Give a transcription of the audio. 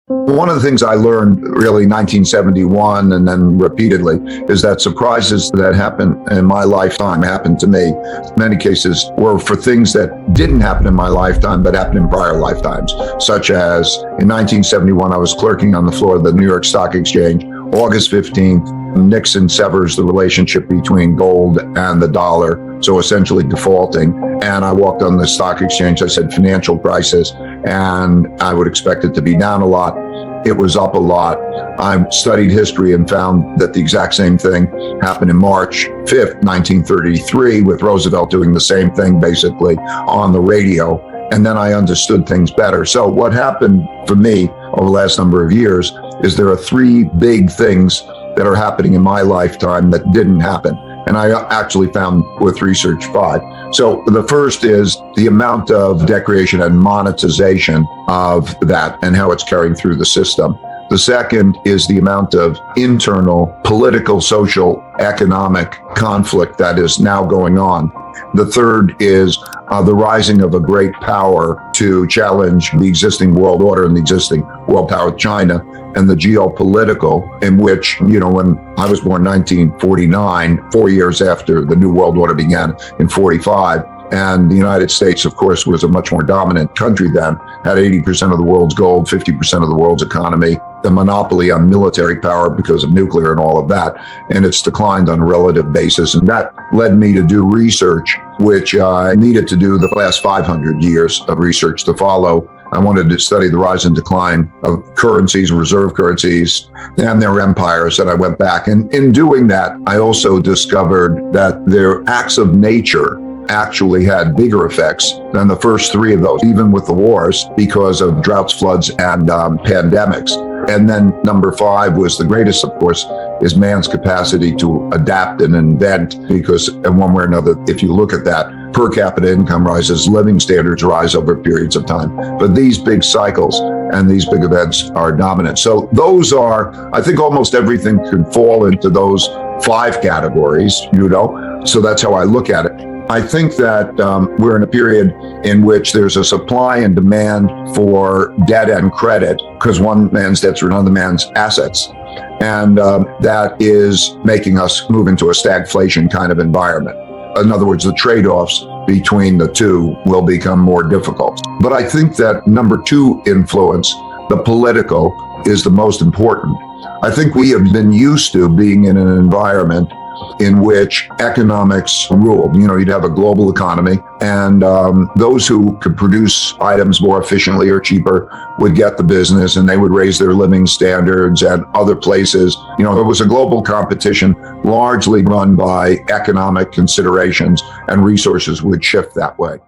One of the things I learned really 1971 and then repeatedly is that surprises that happen in my lifetime happened to me. In many cases were for things that didn't happen in my lifetime but happened in prior lifetimes, such as in 1971 I was clerking on the floor of the New York Stock Exchange. August 15th, Nixon severs the relationship between gold and the dollar, so essentially defaulting. And I walked on the stock exchange, I said financial crisis, and I would expect it to be down a lot. It was up a lot. I studied history and found that the exact same thing happened in March 5th, 1933, with Roosevelt doing the same thing basically on the radio. And then I understood things better. So what happened for me over the last number of years is there are three big things that are happening in my lifetime that didn't happen. And I actually found with research 5. So the first is the amount of depreciation and monetization of that and how it's carrying through the system. The second is the amount of internal political, social, economic conflict that is now going on. The third is the rising of a great power to challenge the existing world order and the existing world power, China, and the geopolitical, in which, when I was born in 1949, 4 years after the New World Order began in 45, and the United States, of course, was a much more dominant country then, had 80% of the world's gold, 50% of the world's economy, the monopoly on military power because of nuclear and all of that, and it's declined on a relative basis. And that led me to do research, which I needed to do the last 500 years of research to follow. I wanted to study the rise and decline of currencies, reserve currencies, and their empires. And I went back. And in doing that, I also discovered that their acts of nature actually had bigger effects than the first three of those, even with the wars, because of droughts, floods, and pandemics. And then number 5 was the greatest, of course, is man's capacity to adapt and invent, because in one way or another, if you look at that, per capita income rises, living standards rise over periods of time. But these big cycles and these big events are dominant. So those are, I think almost everything could fall into those 5 categories, so that's how I look at it. I think that we're in a period in which there's a supply and demand for debt and credit, because one man's debts are another man's assets. And that is making us move into a stagflation kind of environment. In other words, the trade-offs between the two will become more difficult. But I think that number 2 influence, the political, is the most important. I think we have been used to being in an environment in which economics ruled. You'd have a global economy, and those who could produce items more efficiently or cheaper would get the business, and they would raise their living standards. And other places, it was a global competition largely run by economic considerations, and resources would shift that way.